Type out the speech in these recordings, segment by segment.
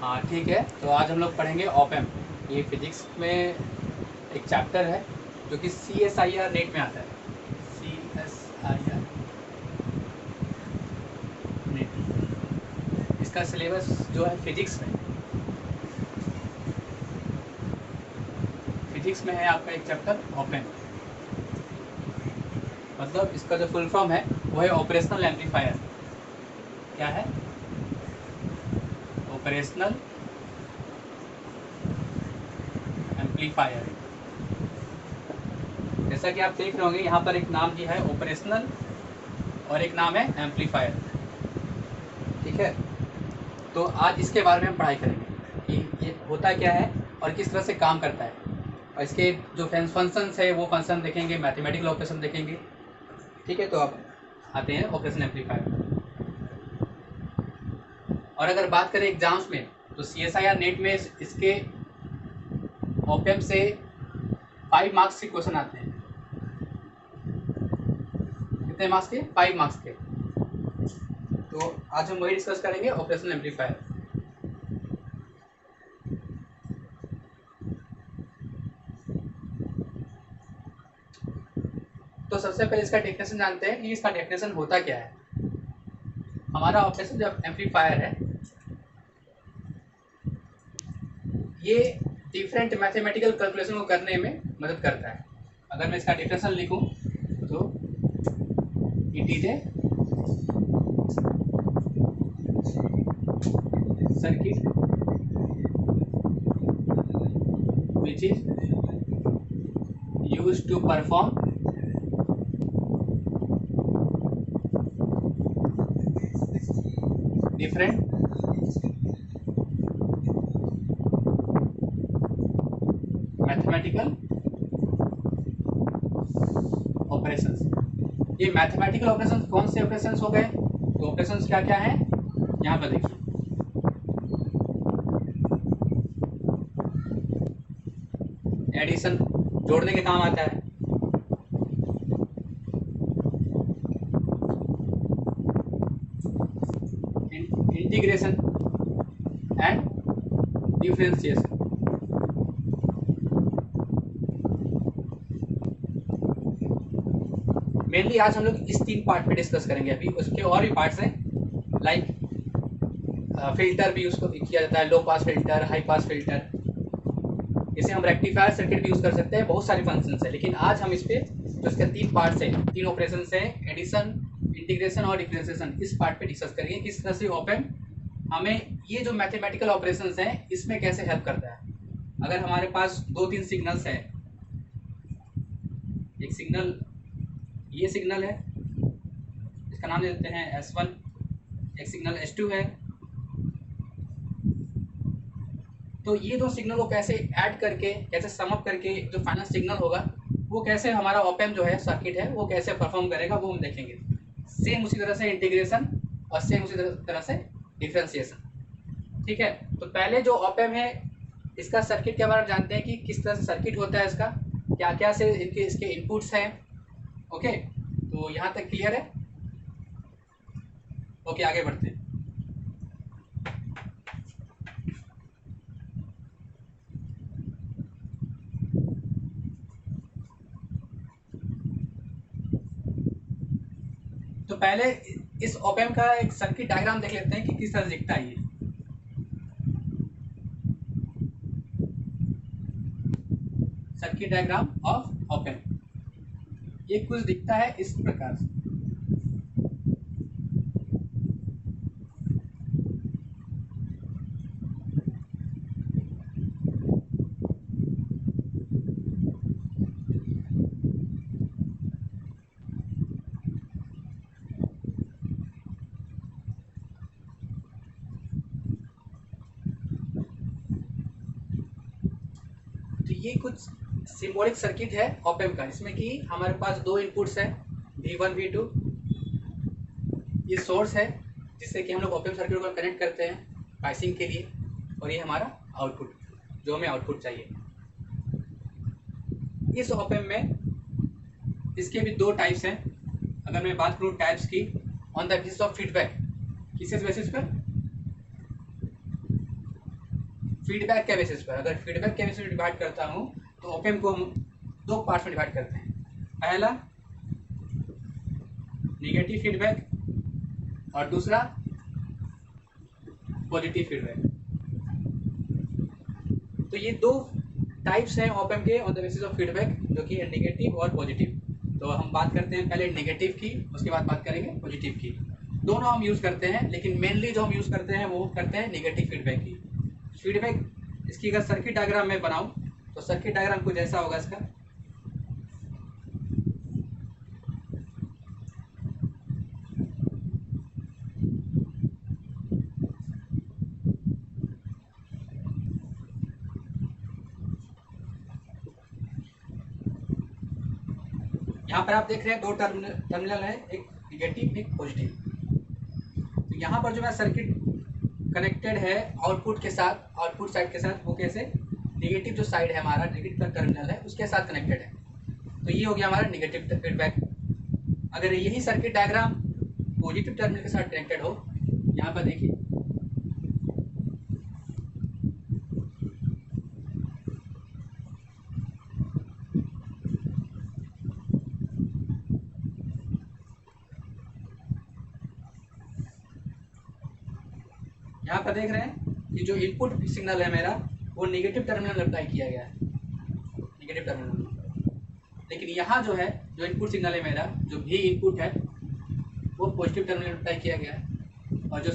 हाँ ठीक है, तो आज हम लोग पढ़ेंगे ऑप एम्प। ये फिजिक्स में एक चैप्टर है जो कि CSIR नेट में आता है। CSIR नेट, इसका सिलेबस जो है फिजिक्स में है आपका एक चैप्टर ऑप एम्प। मतलब इसका जो फुल फॉर्म है वो है ऑपरेशनल एम्पलीफायर। क्या है? Operational amplifier. जैसा कि आप देख रहे होंगे यहाँ पर एक नाम दिया है ऑपरेशनल और एक नाम है एम्पलीफायर। ठीक है, तो आज इसके बारे में हम पढ़ाई करेंगे कि ये होता क्या है और किस तरह से काम करता है, और इसके जो फंक्शंस है वो फंक्शन देखेंगे, मैथमेटिकल ऑपरेशन देखेंगे। ठीक है, तो अब आते हैं ऑपरेशन एम्पलीफायर। और अगर बात करें एग्जाम्स में तो CSIR नेट में इसके ऑप एम्प से 5 मार्क्स के क्वेश्चन आते हैं। कितने मार्क्स के? 5 मार्क्स के। तो आज हम वही डिस्कस करेंगे, ऑपरेशनल एम्पलीफायर। तो सबसे पहले इसका डेफिनेशन जानते हैं कि इसका डेफिनेशन होता क्या है। हमारा ऑपरेशन जो एम्पलीफायर है ये डिफरेंट मैथमेटिकल कैलकुलेशन को करने में मदद करता है। अगर मैं इसका डेफिनेशन लिखूं तो it is a circuit which is used to perform different mathematical operations. ये मैथमेटिकल ऑपरेशंस कौन से ऑपरेशंस हो गए? तो ऑपरेशंस क्या क्या हैं यहाँ पर देखिए। एडिशन, जोड़ने के काम आता है। Integration and differentiation. मेनली आज हम लोग इस 3 पार्ट पे डिस्कस करेंगे। अभी उसके और भी पार्ट्स हैं, लाइक फिल्टर भी उसको किया जाता है, low pass filter, high pass filter. इसे हम रेक्टिफायर सर्किट भी यूज़ कर सकते हैं, बहुत सारे फंक्शंस है। लेकिन आज हम इस पे जो इसके 3 पार्ट्स हैं, 3 ऑपरेशन हैं, एडिशन, इंटीग्रेशन और डिफरेंशिएशन, इस पार्ट पे डिस्कस करेंगे किस तरह से ऑप एम्प हमें ये जो मैथमेटिकल ऑपरेशंस हैं इसमें कैसे हेल्प करता है। अगर हमारे पास 2-3 सिग्नल्स हैं, एक सिग्नल, ये सिग्नल है, इसका नाम दे देते हैं S1, एक सिग्नल S2 है, तो ये दो सिग्नल को कैसे ऐड करके, कैसे सम अप करके जो फाइनल सिग्नल होगा वो कैसे हमारा ऑप एम्प जो है सर्किट है वो कैसे परफॉर्म करेगा वो हम देखेंगे। सेम उसी तरह से इंटीग्रेशन और सेम उसी तरह से डिफरेंशिएशन। ठीक है, तो पहले जो ऑप एम्प है इसका सर्किट के बारे में जानते हैं कि किस तरह से सर्किट होता है, इसका क्या क्या से इसके इनपुट्स हैं। ओके, तो यहाँ तक क्लियर है? ओके, आगे बढ़ते हैं। तो पहले इस ऑप एम्प का एक सर्किट डायग्राम देख लेते हैं कि किस तरह से दिखता है ये। Circuit diagram of op amp ये कुछ दिखता है इस प्रकार से। तो ये कुछ सिंबॉलिक सर्किट है ऑप एम्प का, इसमें कि हमारे पास 2 इनपुट्स हैं, V1 V2। ये सोर्स है जिससे कि हम लोग ऑप एम्प सर्किट को कनेक्ट करते हैं बाइसिंग के लिए, और ये हमारा आउटपुट जो हमें आउटपुट चाहिए। इस ऑप एम्प में इसके भी 2 टाइप्स हैं। अगर मैं बात करूँ टाइप्स की, on the basis of feedback, किस बेसिस पर? फीडबैक के बेसिस पर, अगर फीडबैक के बेसिस पर डिवाइड करता हूँ तो ओपेम को हम दो पार्ट्स में डिवाइड करते हैं। पहला निगेटिव फीडबैक और दूसरा पॉजिटिव फीडबैक। तो ये दो टाइप्स हैं ओपेम के on the basis of feedback, जो कि है निगेटिव और पॉजिटिव। तो हम बात करते हैं पहले नेगेटिव की, उसके बाद बात करेंगे पॉजिटिव की। दोनों हम यूज़ करते हैं, लेकिन मेनली जो हम यूज़ करते हैं वो करते हैं नेगेटिव फीडबैक की। फीडबैक इसकी अगर सर्किट डायग्राम में बनाऊं तो सर्किट डायग्राम कुछ ऐसा होगा इसका। यहाँ पर आप देख रहे हैं दो टर्मिनल है, एक निगेटिव एक पॉजिटिव। तो यहाँ पर जो है सर्किट कनेक्टेड है आउटपुट के साथ, आउटपुट साइड के साथ। वो कैसे? निगेटिव जो साइड है हमारा, निगेटिव टर्मिनल है उसके साथ कनेक्टेड है। तो ये हो गया हमारा निगेटिव फीडबैक। अगर यही सर्किट डायग्राम पॉजिटिव टर्मिनल के साथ कनेक्टेड हो, यहाँ पर देखिए यहाँ पर देख रहे हैं कि जो इनपुट सिग्नल है मेरा वो निगेटिव टर्मिनल अप्लाई किया गया है, निगेटिव टर्मिनल। लेकिन यहाँ जो है, जो इनपुट सिग्नल है मेरा, जो भी इनपुट है वो पॉजिटिव टर्मिनल अप्लाई किया गया है। और जो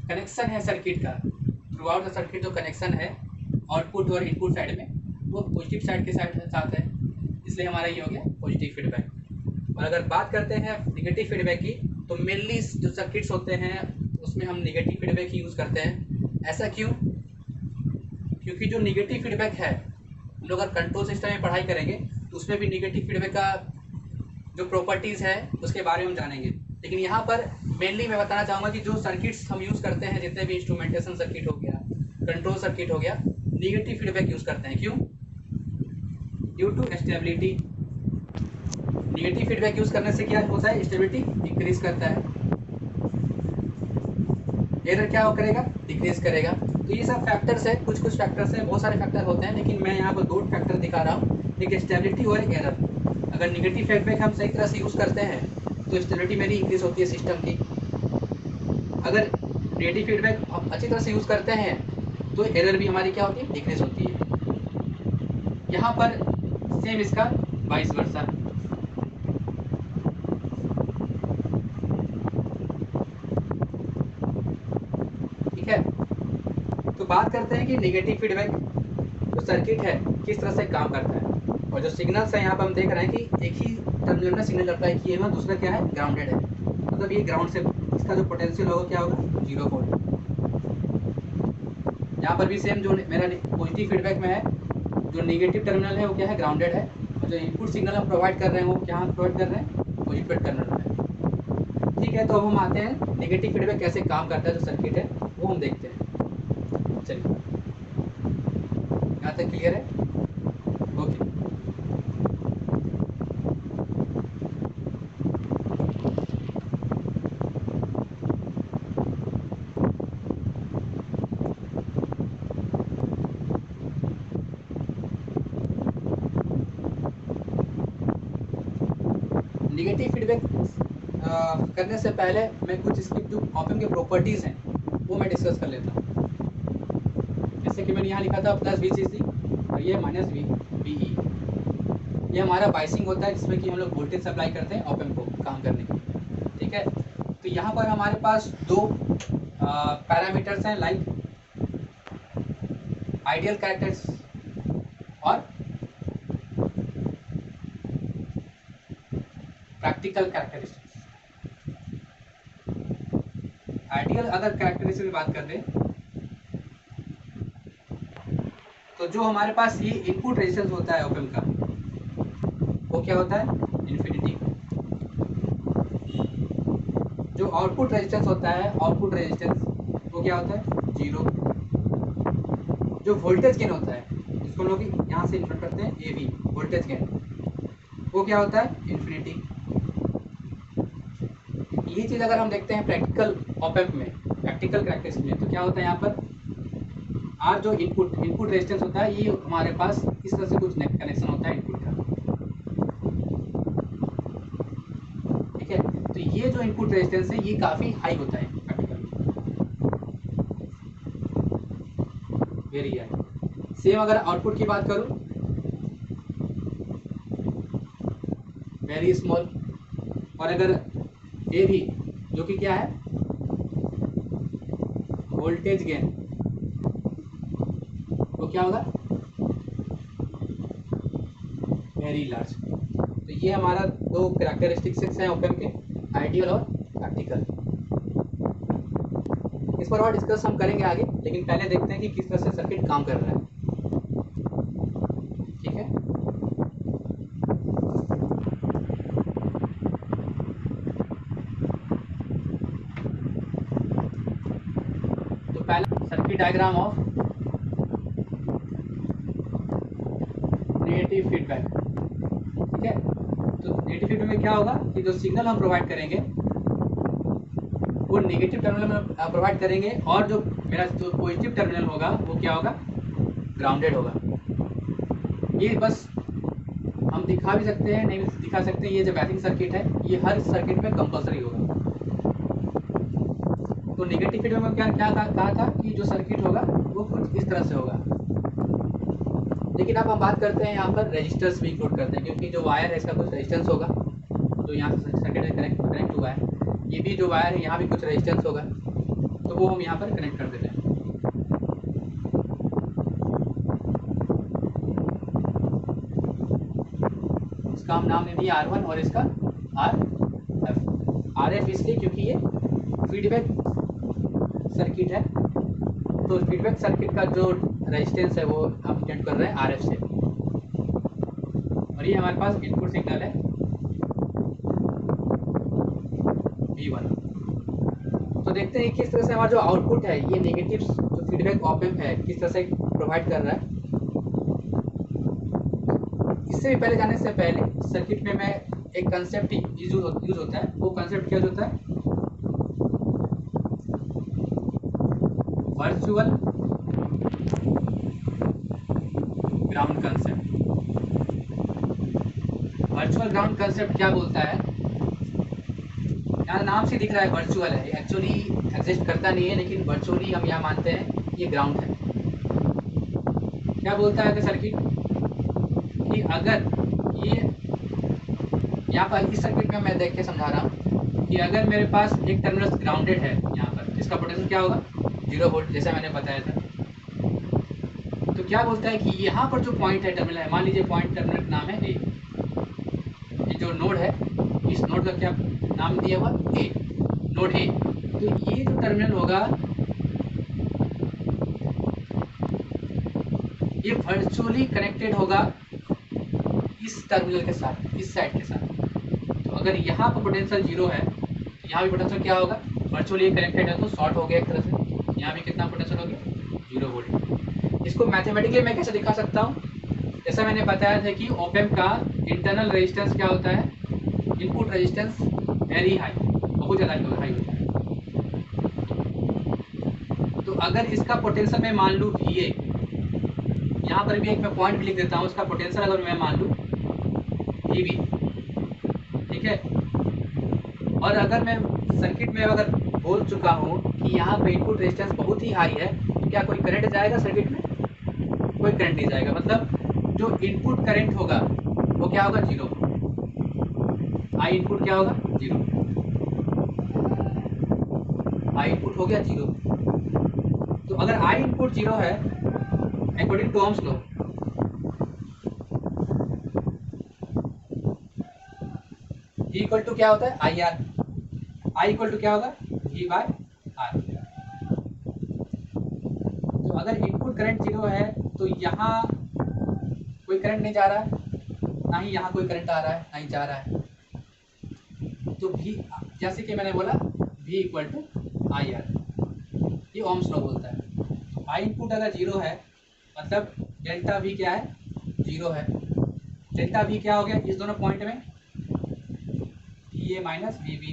कनेक्शन है सर्किट का, थ्रू आउट द सर्किट जो कनेक्शन है आउटपुट और इनपुट साइड में, वो पॉजिटिव साइड के साथ है, इसलिए हमारा ये हो गया पॉजिटिव फीडबैक। और अगर बात करते हैं निगेटिव फीडबैक की, तो मेनली जो सर्किट्स होते हैं उसमें हम निगेटिव फीडबैक ही यूज़ करते हैं। ऐसा क्यों? क्योंकि जो निगेटिव फीडबैक है, हम लोग अगर कंट्रोल सिस्टम में पढ़ाई करेंगे तो उसमें भी निगेटिव फीडबैक का जो प्रॉपर्टीज़ है उसके बारे में हम जानेंगे। लेकिन यहाँ पर मेनली मैं बताना चाहूँगा कि जो सर्किट्स हम यूज़ करते हैं, जितने भी इंस्ट्रूमेंटेशन सर्किट हो गया, कंट्रोल सर्किट हो गया, निगेटिव फीडबैक यूज़ करते हैं। क्यों? Due to stability. Negative feedback use करने से क्या होता है? स्टेबिलिटी इंक्रीज करता है। एरर क्या हो करेगा? डिक्रीज करेगा। तो ये सब फैक्टर्स है, कुछ फैक्टर्स हैं, बहुत सारे फैक्टर होते हैं, लेकिन मैं यहाँ पर दो फैक्टर दिखा रहा हूँ, एक स्टेबिलिटी और एक एरर। अगर निगेटिव फीडबैक हम सही तरह से यूज़ करते हैं तो स्टेबिलिटी मेरी इंक्रीज होती है सिस्टम की। अगर नेगेटिव फीडबैक हम अच्छी तरह से यूज़ करते हैं तो एरर भी हमारी क्या होती है? डिक्रीज होती है। यहाँ पर सेम इसका वाइस वर्सा। ठीक है, तो बात करते हैं कि नेगेटिव फीडबैक जो सर्किट है किस तरह से काम करता है। और जो सिग्नल्स है यहाँ पर हम देख रहे हैं कि एक ही टर्मिनल में सिग्नल अप्लाई किए हुए हैं, दूसरा क्या है? ग्राउंडेड है। मतलब ये ग्राउंड से इसका जो पोटेंशियल होगा क्या होगा? 0 वोल्ट। यहाँ पर भी सेम जो मेरा पॉजिटिव फीडबैक में है, जो नेगेटिव टर्मिनल है वो क्या है? ग्राउंडेड है। और जो इनपुट सिग्नल हम प्रोवाइड कर रहे हैं वो क्या प्रोवाइड कर रहे हैं? पॉजिटिव टर्मिनल में। ठीक है, तो अब हम आते हैं नेगेटिव फीडबैक कैसे काम करता है, जो सर्किट है वो हम देखते हैं। चलिए, यहाँ तक क्लियर है? ओके। निगेटिव फीडबैक करने से पहले मैं कुछ इसकी जो ऑपएम्प के प्रॉपर्टीज़ हैं वो मैं डिस्कस कर लेता हूँ। जैसे कि मैंने यहाँ लिखा था प्लस VCC और ये माइनस VE। ये हमारा बाइसिंग होता है, जिसमें कि हम लोग वोल्टेज सप्लाई करते हैं ऑपएम्प को काम करने के लिए। ठीक है, तो यहाँ पर हमारे पास दो पैरामीटर्स हैं, लाइक आइडियल कैरेक्टरिस्टिक्स और प्रैक्टिकल कैरेक्टरिस्टिक्स। आइडियल अगर कैरेक्टरिस्टिक्स की बात कर लें तो जो हमारे पास ये इनपुट रेजिस्टेंस होता है ओपन का, वो क्या होता है? इन्फिनिटी। जो आउटपुट रेजिस्टेंस होता है, आउटपुट रेजिस्टेंस वो क्या होता है? 0। जो वोल्टेज गेन होता है, जिसको हम लोग यहाँ से इंटरप्रेट करते हैं AV, वोल्टेज गेन, वो क्या होता है? इन्फिनिटी। ये चीज़ अगर हम देखते हैं प्रैक्टिकल ऑपएम्प में, प्रैक्टिकल कैरेक्टरिस्टिक्स में, तो क्या होता है यहाँ पर? आर जो इनपुट रेजिस्टेंस होता है, ये हमारे पास इस तरह से कुछ कनेक्शन होता है इनपुट का, ठीक है। तो ये जो इनपुट रेजिस्टेंस है ये काफ़ी हाई होता है प्रैक्टिकल, वेरी हाई। सेम अगर आउटपुट की बात करूँ, वेरी स्मॉल। और अगर ए भी, जो कि क्या है, वोल्टेज गेन, वो क्या होगा, वेरी लार्ज। तो ये हमारा दो कैरेक्टरिस्टिक्स हैं ओपन के, आइडियल और प्रैक्टिकल। इस पर और डिस्कस हम करेंगे आगे, लेकिन पहले देखते हैं कि किस तरह से सर्किट काम कर रहा है, ठीक है। तो पहला circuit diagram of negative feedback, ठीक है। तो नेगेटिव फीडबैक में क्या होगा कि जो सिग्नल हम प्रोवाइड करेंगे वो नेगेटिव टर्मिनल में प्रोवाइड करेंगे, और जो मेरा जो पॉजिटिव टर्मिनल होगा वो क्या होगा, ग्राउंडेड होगा। ये बस हम दिखा भी सकते हैं, नहीं भी दिखा सकते हैं, ये जो बैटिंग सर्किट है ये हर सर्किट में कंपलसरी होगा। तो नेगेटिव फीडबैक में क्या क्या कहा था कि जो सर्किट होगा वो कुछ इस तरह से होगा। लेकिन अब हम बात करते हैं यहाँ पर रेजिस्टर्स भी इंक्लूड करते हैं, क्योंकि जो वायर है इसका कुछ रेजिस्टेंस होगा जो यहाँ से सर्किट में कनेक्ट हुआ है। ये भी जो वायर है यहाँ भी कुछ रेजिस्टेंस होगा, तो वो हम यहाँ पर कनेक्ट कर देते हैं। इसका हम नाम दे दिया R1 और इसका RF। RF इसलिए क्योंकि ये फीडबैक सर्किट है, तो फीडबैक सर्किट का जो रेजिस्टेंस है वो हम कनेक्ट कर रहे हैं RF से। और ये हमारे पास इनपुट सिग्नल है V1। तो देखते हैं किस तरह से हमारा जो आउटपुट है ये नेगेटिव जो फीडबैक ऑप एम्प है किस तरह से प्रोवाइड कर रहा है। इससे भी पहले जाने से पहले सर्किट में मैं एक कंसेप्ट यूज होता है, वो कंसेप्ट क्या होता है, virtual ground concept. Virtual ground concept क्या बोलता है, यहाँ नाम से दिख रहा है वर्चुअल है, एक्चुअली एग्जिस्ट करता नहीं है, लेकिन वर्चुअली हम यहाँ मानते हैं ये ग्राउंड है। क्या बोलता है सर्किट कि अगर ये यहाँ पर इस सर्किट में मैं देख के समझा रहा हूँ कि अगर मेरे पास एक टर्मिनल ग्राउंडेड है यहाँ पर, इसका पोटेंशियल क्या होगा, 0 वोल्ट, जैसा मैंने बताया था। तो क्या बोलता है कि यहाँ पर जो पॉइंट है टर्मिनल है, मान लीजिए पॉइंट टर्मिनल का नाम है ए, ये जो नोड है इस नोड का क्या नाम दिया हुआ, ए, नोड ए। तो ये जो टर्मिनल होगा ये वर्चुअली कनेक्टेड होगा इस टर्मिनल के साथ, इस साइड के साथ। तो अगर यहाँ पर पोटेंशियल 0 है, यहाँ भी पोटेंशियल क्या होगा, वर्चुअली कनेक्टेड है तो शॉर्ट हो गया एक तरह से। यहाँ भी कितना पोटेंशियल हो गया, 0 वोल्ट। इसको मैथमेटिकली मैं कैसे दिखा सकता हूँ, जैसा मैंने बताया था कि ऑप एम्प का इंटरनल रेजिस्टेंस क्या होता है, इनपुट रेजिस्टेंस वेरी हाई, बहुत ज़्यादा हाई होता है। तो अगर इसका पोटेंशियल मैं मान लूँ VA, यहाँ पर भी एक मैं पॉइंट लिख देता हूँ, इसका पोटेंशियल अगर मैं मान लूँ VB, ठीक है। और अगर मैं सर्किट में अगर बोल चुका हूँ कि यहाँ पे इनपुट रेजिस्टेंस बहुत ही हाई है, तो क्या कोई करंट जाएगा सर्किट में, कोई करंट नहीं जाएगा। मतलब जो इनपुट करंट होगा वो क्या होगा, 0। आई इनपुट क्या होगा, 0। आई इनपुट हो गया 0। तो अगर आई इनपुट 0 है according to Ohm's law, E equal to क्या होता है, IR। I इक्वल टू क्या होगा, V/R। तो अगर इनपुट करंट 0 है तो यहाँ कोई करंट नहीं जा रहा है, ना ही यहाँ कोई करंट आ रहा है, ना ही जा रहा है। तो V, जैसे कि मैंने बोला V इक्वल टू IR, ये ओम्स लॉ बोलता है। तो I इनपुट अगर 0 है मतलब डेल्टा V क्या है, 0 है। डेल्टा V क्या हो गया इस दोनों पॉइंट में, VA minus VB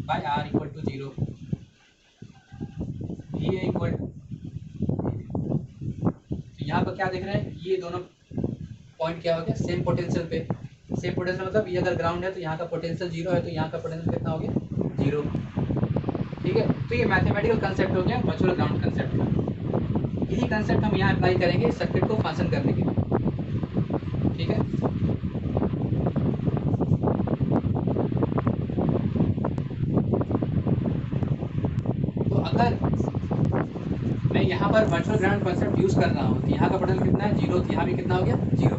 by R equal to 0। VA equal to VB यहाँ पर क्या देख रहे हैं, ये दोनों पॉइंट क्या हो गया, सेम पोटेंशियल पे। सेम पोटेंशियल मतलब ये अगर ग्राउंड है तो यहाँ का पोटेंशियल 0 है, तो यहाँ का पोटेंशियल कितना हो गया, 0। ठीक है, तो ये मैथमेटिकल कंसेप्ट हो गया वर्चुअल ग्राउंड कंसेप्ट का। यही कंसेप्ट हम यहाँ अप्लाई करेंगे सर्किट को फंक्शन करने के लिए। ठीक है, तो अगर मैं यहाँ पर वर्चुअल ग्राउंड कंसेप्ट यूज़ कर रहा हूँ तो यहाँ का पोटेंशियल कितना है, 0, तो यहाँ भी कितना हो गया, 0।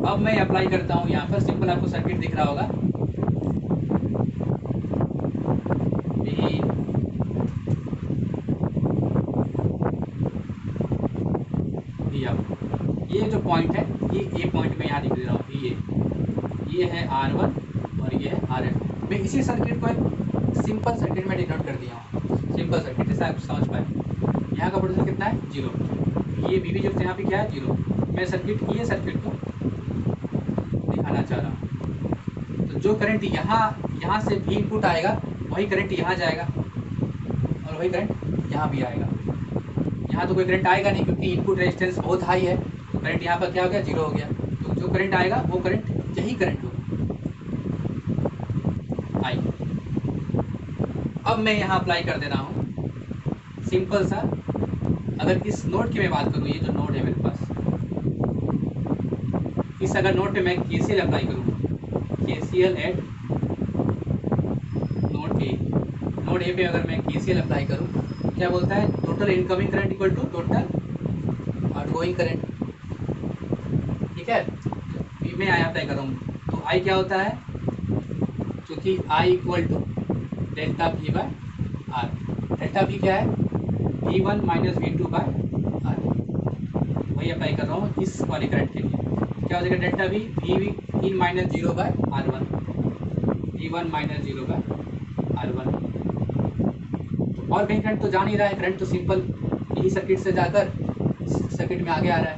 अब मैं अप्लाई करता हूँ यहाँ पर, सिंपल आपको सर्किट दिख रहा होगा, ये जो पॉइंट है, ये पॉइंट में यहाँ दिख दे रहा हूँ, ये है R1 और ये है RF। मैं इसी सर्किट को एक सिंपल सर्किट में डिनोट कर दिया हूँ, सिंपल सर्किट, जैसा आप समझ पाए। यहाँ का पोटेंशियल कितना है, 0। ये VV जो यहाँ पे क्या है, 0। मैं ये सर्किट को दिखाना चाह रहा हूँ। तो जो करंट यहाँ से भी इनपुट आएगा, वही करंट यहाँ जाएगा और वही करंट यहाँ भी आएगा। यहाँ तो कोई करंट आएगा नहीं क्योंकि इनपुट रेजिस्टेंस बहुत हाई है, तो करंट यहाँ पर क्या हो गया, 0 हो गया। तो जो करंट आएगा वो करंट यही करंट होगा, आई। अब मैं यहाँ अप्लाई कर दे रहा हूँ सिंपल सा, अगर इस नोड की मैं बात करूँ, ये जो नोड है मेरे पास, इस अगर नोड पे मैं KCL अप्लाई करूँ, KCL एट नोड ए पे अगर मैं KCL अप्लाई करूँ, क्या बोलता है, total incoming current equal to total outgoing current. ठीक है, मैं आई अप्लाई कर रहा हूँ, तो आई क्या होता है, क्योंकि I equal to delta V by R. Delta V क्या है, V1 minus V2 by R. वही अप्लाई कर रहा हूँ इस वाले करंट के लिए। क्या हो जाएगा, delta V V minus 0 by R1, V1 minus 0 by R1। और कहीं करंट तो जा नहीं रहा है, करंट तो सिंपल यही सर्किट से जाकर सर्किट में आगे आ रहा है।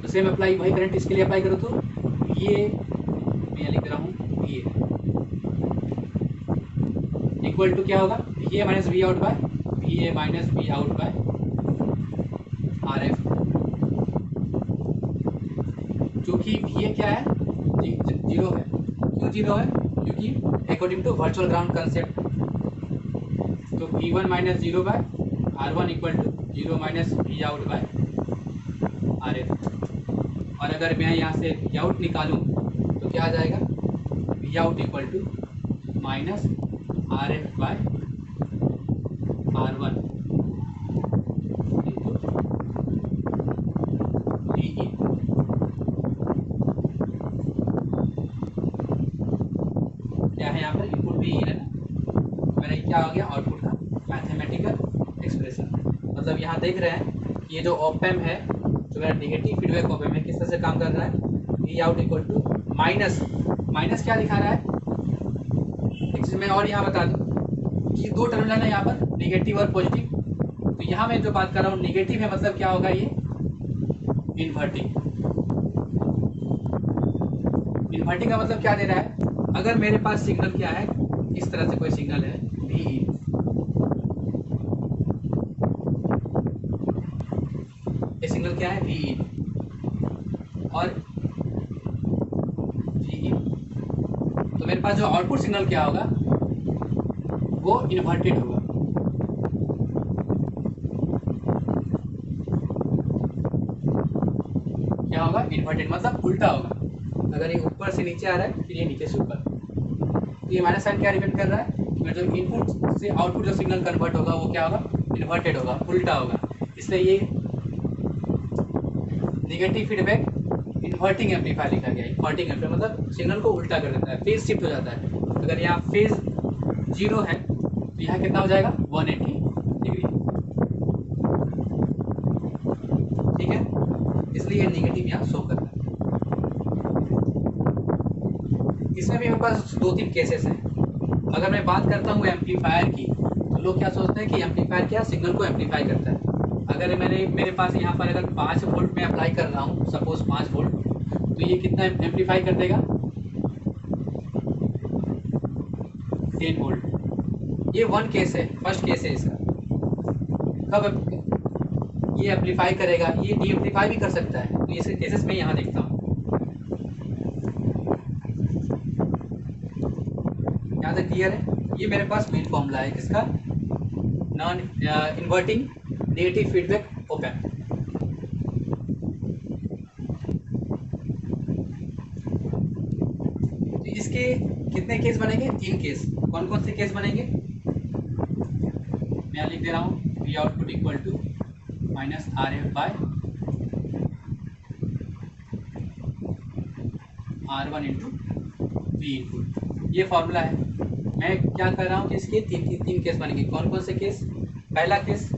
तो सेम अप्लाई, वही करंट इसके लिए अप्लाई करो, तो ये मैं लिख रहा हूँ, ये इक्वल टू क्या होगा, VA minus V out bye VA minus V out by RF। क्योंकि VA क्या है, 0 है। क्यों 0 है, क्योंकि according to virtual ground concept, तो V1 minus 0 by R1 equal to 0 minus V out by RF। और अगर मैं यहाँ से V आउट निकालूँ तो क्या आ जाएगा, V out equal to minus RF by R1 into VE। क्या है यहाँ पर, इनपुट VE है ना, मेरा क्या हो गया, आउटपुट का मैथमेटिकल एक्सप्रेशन। मतलब यहाँ देख रहे हैं कि ये जो ऑप एम्प है, जो मेरा नेगेटिव फीडबैक ऑप एम्प है, किस तरह से काम कर रहा है, V out equal to minus क्या दिखा रहा है, एक चीज़ मैं और यहाँ बता दूँ कि 2 टर्मिनल है यहाँ पर, नेगेटिव और पॉजिटिव। तो यहाँ मैं जो बात कर रहा हूँ नेगेटिव है, मतलब क्या होगा, ये इन्वर्टिंग। इन्वर्टिंग का मतलब क्या दे रहा है, अगर मेरे पास सिग्नल क्या है, इस तरह से कोई सिग्नल है VE, ये सिग्नल क्या है VE और VE, तो मेरे पास जो आउटपुट सिग्नल क्या होगा, वो इन्वर्टेड होगा। क्या होगा, इन्वर्टेड मतलब उल्टा होगा। अगर ये ऊपर से नीचे आ रहा है, फिर ये नीचे से ऊपर, तो ये माइनस साइन क्या रिप्रेजेंट कर रहा है, जो इनपुट से आउटपुट जो सिग्नल कन्वर्ट होगा वो क्या होगा, इन्वर्टेड होगा, उल्टा होगा। इसलिए ये नेगेटिव फीडबैक इन्वर्टिंग एम्पलीफायर लिखा गया है। इन्वर्टिंग एम्पलीफायर मतलब सिग्नल को उल्टा कर देता है, फेज शिफ्ट हो जाता है। अगर यहाँ फेज 0 है तो यहाँ कितना हो जाएगा, 180 डिग्री। ठीक है, इसलिए ये नेगेटिव यहाँ शो करता है। इसमें भी मेरे पास 2-3 केसेस हैं। अगर मैं बात करता हूँ एम्पलीफायर की, तो लोग क्या सोचते हैं कि एम्पलीफायर क्या सिग्नल को एम्पलीफाई करता है। अगर मेरे पास यहाँ पर अगर 5 वोल्ट में अप्लाई कर रहा हूँ, सपोज 5 वोल्ट, तो ये कितना एम्पलीफाई कर देगा, 10 वोल्ट। ये 1 केस है, फर्स्ट केस है इसका। कब ये एम्पलीफाई करेगा, ये डी एम्पलीफाई भी कर सकता है। तो इसके केसेस में यहाँ देखता हूँ। यहाँ तक क्लियर है। ये मेरे पास मेन फॉर्मूला है किसका, non inverting negative feedback op amp. तो इसके कितने केस बनेंगे, 3 केस। कौन कौन से केस बनेंगे, मैं यहाँ लिख दे रहा हूँ, V output equal to minus R F by R1 into V input. ये फॉर्मूला है। मैं क्या कर रहा हूँ कि इसके तीन केस बनेंगे। कौन कौन से केस, पहला केस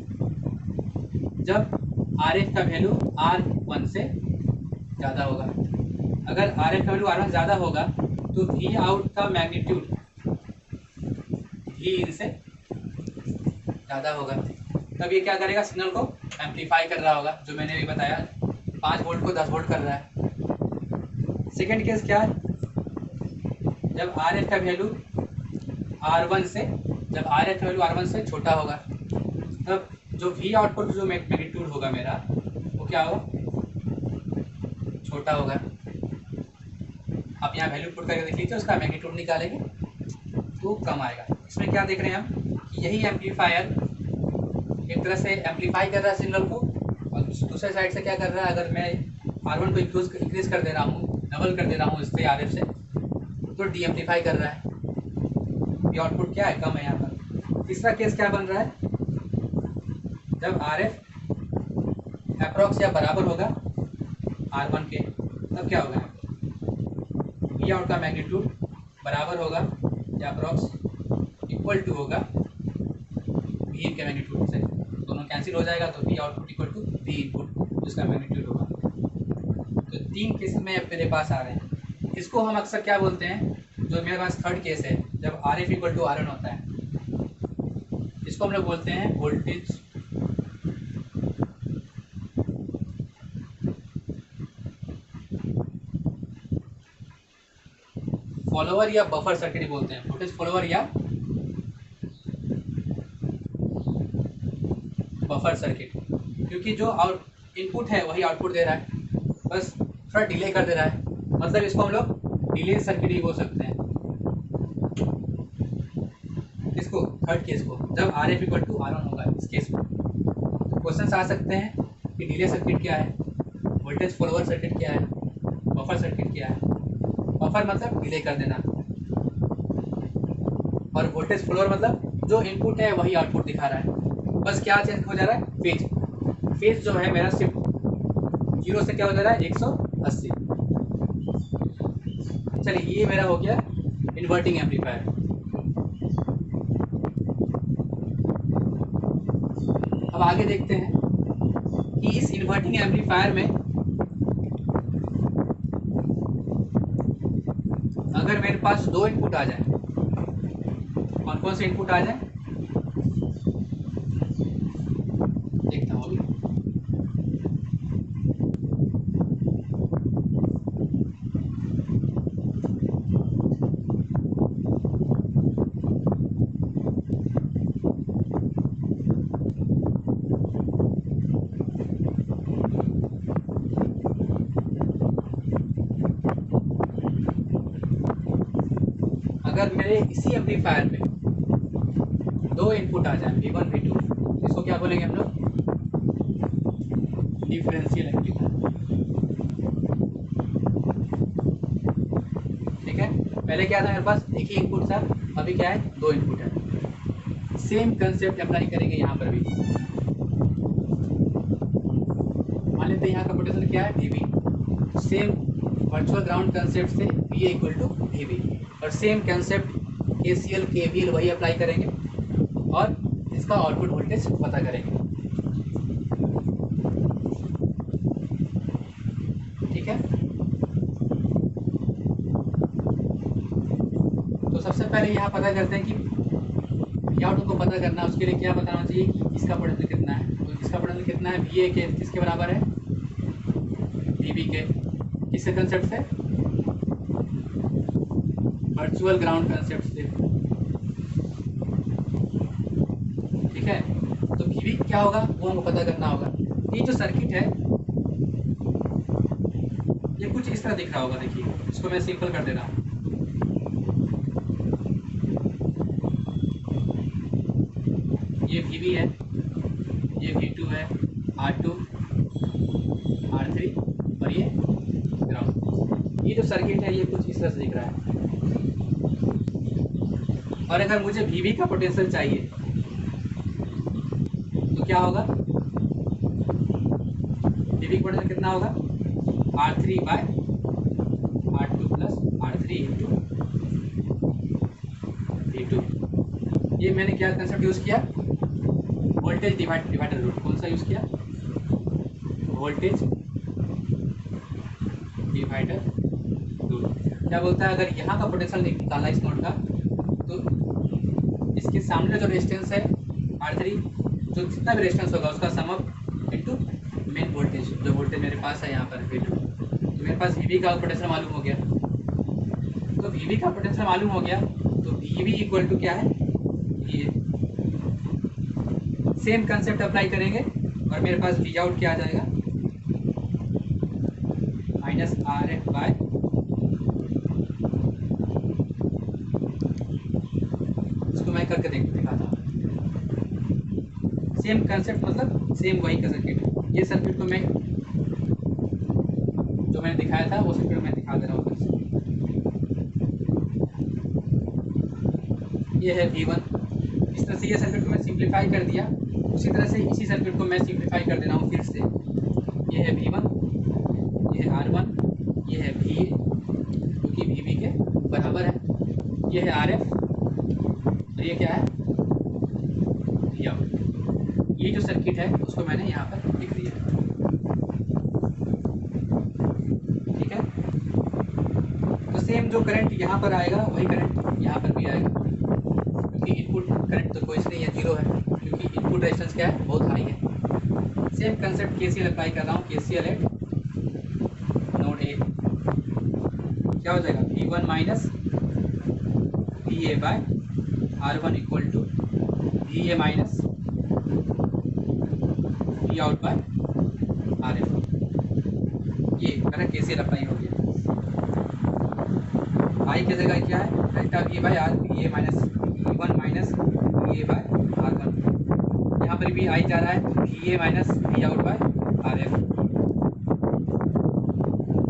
जब आर एफ का वैल्यू R1 से ज़्यादा होगा। अगर आर एफ का वैल्यू R1 ज़्यादा होगा तो वी आउट का मैग्नीट्यूड वी इन से ज़्यादा होगा। तब ये क्या करेगा, सिग्नल को एम्पलीफाई कर रहा होगा, जो मैंने भी बताया 5 वोल्ट को 10 वोल्ट कर रहा है। सेकेंड केस क्या है, जब आर एफ का वैल्यू R1 से, जब आर एफ का वैल्यू R1 से छोटा होगा, तब जो वी आउटपुट जो मैग्नीट्यूड होगा मेरा, वो क्या होगा, छोटा होगा। आप यहाँ वैल्यू पुट करके देख लीजिए, उसका मैग्नीट्यूड निकालेंगे तो कम आएगा। इसमें क्या देख रहे हैं हम कि यही एम्पलीफायर एक तरह से एम्पलीफाई कर रहा है सिग्नल को, और दूसरे साइड से क्या कर रहा है, अगर मैं R1 को इंक्रीज कर दे रहा हूँ, डबल कर दे रहा हूँ इससे RF से, तो डी एम्पलीफाई कर रहा है। ये आउटपुट क्या है, कम है यहाँ पर। तीसरा केस क्या बन रहा है, जब RF अप्रॉक्स या बराबर होगा R1 के, तब क्या होगा, वी आउट का मैग्नीट्यूड बराबर होगा या अप्रॉक्स इक्वल टू होगा वी इन के मैग्नीट्यूड से। दोनों कैंसिल हो जाएगा तो V output equal to V input, जिसका मैग्नीट्यूड होगा। तो 3 केस में मेरे पास आ रहे हैं। इसको हम अक्सर क्या बोलते हैं, जो मेरे पास थर्ड केस है, जब R F equal to R1 होता है, इसको हम लोग बोलते हैं वोल्टेज फॉलोअर या बफर सर्किट बोलते हैं, वोल्टेज फॉलोअर या बफर सर्किट। क्योंकि जो इनपुट है वही आउटपुट दे रहा है, बस थोड़ा डिले कर दे रहा है, मतलब इसको हम लोग डिले सर्किट ही बोल सकते हैं। इसको थर्ड केस को, जब R F equal to R1 होगा, इस केस में तो क्वेश्चन आ सकते हैं कि डिले सर्किट क्या है, वोल्टेज फॉलोअर सर्किट क्या है, बफर सर्किट क्या है। बफर मतलब डिले कर देना, और वोल्टेज फॉलोअर मतलब जो इनपुट है वही आउटपुट दिखा रहा है, बस क्या चेंज हो जा रहा है, फेज जो है मेरा शिफ्ट 0 से क्या हो जा रहा है 180। चलिए ये मेरा हो गया इन्वर्टिंग एम्पलीफायर। अब आगे देखते हैं कि इस इन्वर्टिंग एम्पलीफायर में अगर मेरे पास 2 इनपुट आ जाए, कौन कौन से इनपुट आ जाए देखता हूँ। अगर मेरे इसी एम्पलीफायर में 2 इनपुट आ जाए, V1 V2, इसको क्या बोलेंगे हम लोग, डिफरेंशियल एम्पलीफायर। ठीक है, पहले क्या था मेरे पास, एक ही इनपुट था, अभी क्या है 2 इनपुट है। सेम कंसेप्ट अप्लाई करेंगे यहाँ पर भी। मान लेते हैं यहाँ का पोटेंशियल क्या है, VB। Same virtual ground concept से VA इक्वल टू VB, और सेम कंसेप्ट KCL KVL वही अप्लाई करेंगे और इसका आउटपुट वोल्टेज पता करेंगे। ठीक है, तो सबसे पहले यहाँ पता करते हैं कि आउटपुट को पता करना है, उसके लिए क्या बताना चाहिए कि इसका पोटेंशियल कितना है। तो इसका पोटेंशियल कितना है, VA के किसके बराबर है, VB के, किसके कंसेप्ट से, वर्चुअल ग्राउंड कंसेप्ट से। ठीक है, तो VB क्या होगा वो हमको पता करना होगा। ये जो सर्किट है ये कुछ इस तरह दिख रहा होगा। देखिए इसको मैं सिंपल कर दे रहा हूँ। ये VB है, ये V2 है, R2, R3 और ये ग्राउंड। ये जो सर्किट है ये कुछ इस तरह से दिख रहा है। और अगर मुझे VB का पोटेंशियल चाहिए तो क्या होगा? VB का पोटेंशियल कितना होगा? R3 by R2 plus R3 into V2। ये मैंने क्या कंसेप्ट यूज़ किया? Voltage divider rule. कौन सा यूज़ किया? Voltage divider rule. क्या बोलता है? अगर यहाँ का पोटेंशियल निकालना इस नोड का तो इसके सामने जो रेजिस्टेंस है R3, जो जितना भी रेजिस्टेंस होगा उसका sum up into main voltage, जो वोल्टेज मेरे पास है यहाँ पर V2। तो मेरे पास VB का पोटेंशियल मालूम हो गया। तो VB का पोटेंशियल मालूम हो गया तो VB इक्वल टू क्या है? ये सेम कंसेप्ट अप्लाई करेंगे और मेरे पास V आउट क्या आ जाएगा? माइनस RF बाय इसको मैं करके दिखाता हूँ। सेम कंसेप्ट मतलब सेम वही का सर्किट। ये सर्किट को मैं जो मैंने दिखाया था वो सर्किट मैं दिखा दे रहा हूँ। ये है V1। इस तरह से ये सर्किट को मैं सिंप्लीफाई कर दिया। उसी तरह से इसी सर्किट को मैं सिंप्लीफाई कर दे रहा हूँ फिर से। ये है V1, ये है R1, ये है VA जो कि VB के बराबर है, ये है RF और ये क्या है? V out. ये जो सर्किट है उसको मैंने यहाँ पर लिख दिया। ठीक है। तो सेम जो करंट यहाँ पर आएगा वही करंट यहाँ पर भी आएगा, क्योंकि इनपुट करंट तो कोई नहीं है, 0 है, क्योंकि इनपुट रेजिस्टेंस क्या है? बहुत हाई है। सेम कंसेप्ट KCL अप्लाई कर रहा हूँ। KCL at node A. क्या हो जाएगा? V1 minus VA by R1 equal to VA minus V out by RF। ये मेरा KCL अप्लाई हो गया। I की जगह क्या है? Delta V by R, VA minus V1 minus VA by R1। यहाँ पर भी I जा रहा है तो VA minus V out by RF,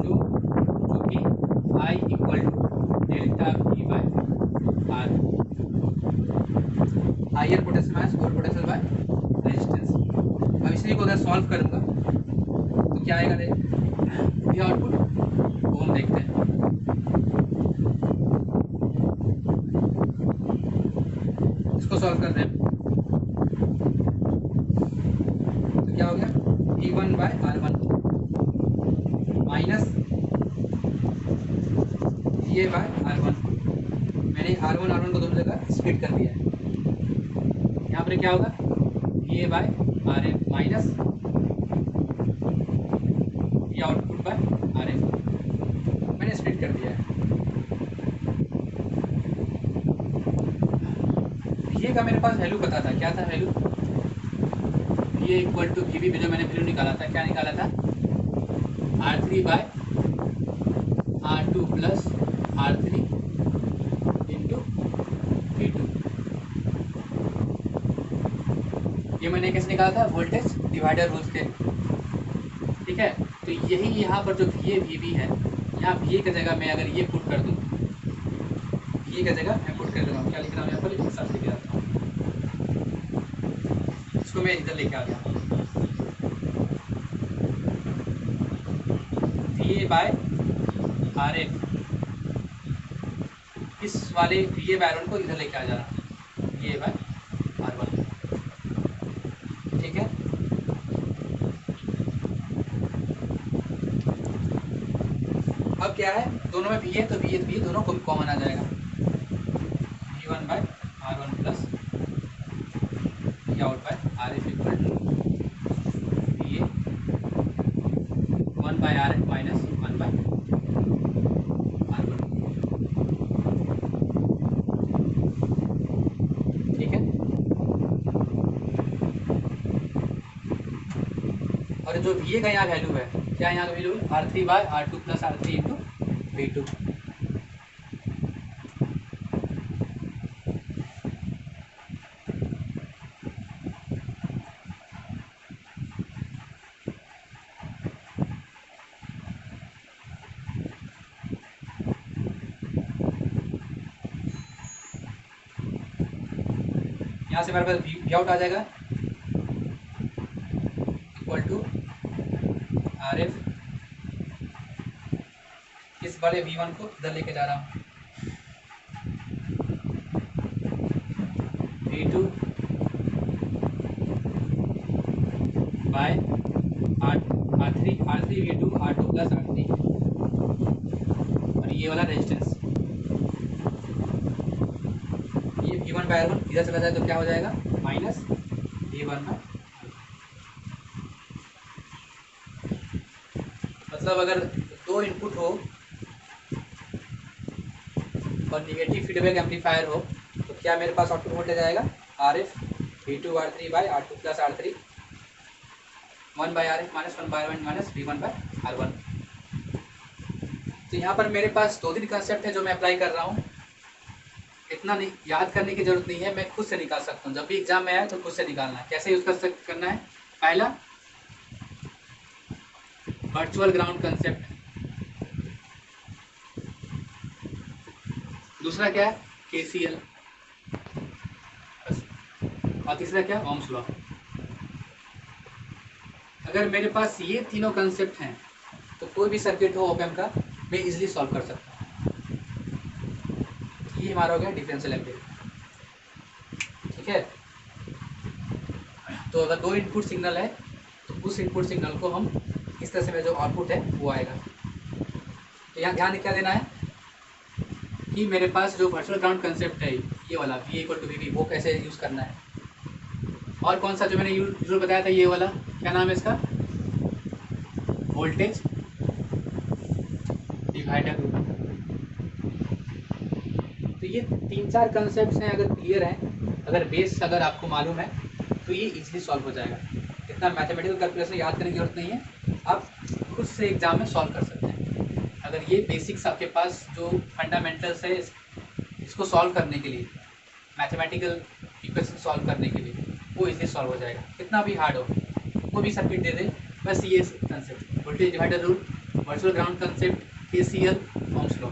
जो कि I equal to delta V by R। Higher potential minus lower potential by resistance. अब इसी को अगर सॉल्व करूँगा तो क्या आएगा? ये आउटपुट वो हम देखते हैं। इसको सॉल्व कर रहे हैं तो क्या हो गया? V1 by R1 minus VA by R1। मैंने R1 को दोनों जगह स्प्लिट कर दिया है। यहाँ पर क्या होगा? VA by RF minus V output by RF। मैंने स्प्लिट कर दिया है। VA का मेरे पास वैल्यू पता था। क्या था value? VA equal to VB जो मैंने वैल्यू निकाला था। क्या निकाला था? R3 by R2 plus R3 into V2। ये मैंने कैसे निकाला था? वोल्टेज डिवाइडर रूल के। ठीक है। तो यही यहाँ पर जो VA VB है, यहाँ VA की जगह मैं अगर ये पुट कर दूँ, VA की जगह मैं पुट कर दे रहा हूँ। क्या लिख रहा हूँ यहाँ पर? एक साथ लिख रहा हूँ। इसको मैं इधर लेके आ गया। VA बाय RF, इस वाले VA बाय R1 को इधर लेके आ जा रहा हूँ। VA by R1। ठीक है। अब क्या है? दोनों में VA तो VA दोनों को कॉमन आ जाएगा। V1 by R1 plus V out by RF equal to VA 1 by RF minus 1 by R1। ठीक है। और जो वी ए का यहाँ वैल्यू है, क्या यहाँ का वैल्यू है, R3 by R2 plus R3 into V2। यहाँ से हमारे पास वी आउट आ जाएगा इक्वल टू RF, इस वाले V1 को इधर लेके जा रहा हूँ, V2 bye R3 V2 R2 plus R3, और ये वाला रेजिस्टेंस, ये V1 बाय R1 इधर चला जाए तो क्या हो जाएगा, माइनस V1 बाय। मतलब अगर दो इनपुट हो और निगेटिव फीडबैक एम्पलीफायर हो तो क्या मेरे पास आउटपुट वोल्टेज आएगा, RF V2 R3 by R2 plus R3 1 by RF minus 1 by 1 minus V1 by R1। तो यहाँ पर मेरे पास 2-3 कंसेप्ट है जो मैं अप्लाई कर रहा हूँ, इतना नहीं याद करने की जरूरत नहीं है, मैं खुद से निकाल सकता हूँ। जब भी एग्जाम में आए तो खुद से निकालना है। कैसे यूज़ करना है, पहला वर्चुअल ग्राउंड कंसेप्ट, दूसरा क्या है KCL, और तीसरा क्या ओम्स लॉ। अगर मेरे पास ये तीनों कंसेप्ट हैं तो कोई भी सर्किट हो ऑप एम्प का मैं इजीली सॉल्व कर सकता हूँ। ये हमारा हो गया डिफरेंशियल एम्पलीफायर, ठीक है। तो अगर दो इनपुट सिग्नल है तो उस इनपुट सिग्नल को हम इस तरह से जो आउटपुट है वो आएगा। तो यहाँ ध्यान क्या देना है कि मेरे पास जो वर्चुअल ग्राउंड कंसेप्ट है ये वाला V इक्वल टू VB, वो कैसे यूज़ करना है। और कौन सा जो मैंने यूजर बताया था ये वाला, क्या नाम है इसका, वोल्टेज डिवाइडर रूल। तो ये 3-4 कंसेप्ट हैं, अगर क्लियर हैं, अगर बेस अगर आपको मालूम है तो ये इजीली सॉल्व हो जाएगा। इतना मैथमेटिकल कैलकुलेशन याद करने की जरूरत नहीं है, आप खुद से एग्जाम में सॉल्व कर सकते हैं। अगर ये बेसिक्स आपके पास जो फंडामेंटल्स है इसको सॉल्व करने के लिए, मैथमेटिकल इक्वेशन सॉल्व करने के लिए, वो इजीली सॉल्व हो जाएगा। कितना भी हार्ड हो, कोई भी सर्किट दे दे, बस ये concept voltage divider rule, virtual ground concept, KCL, Ohm's law.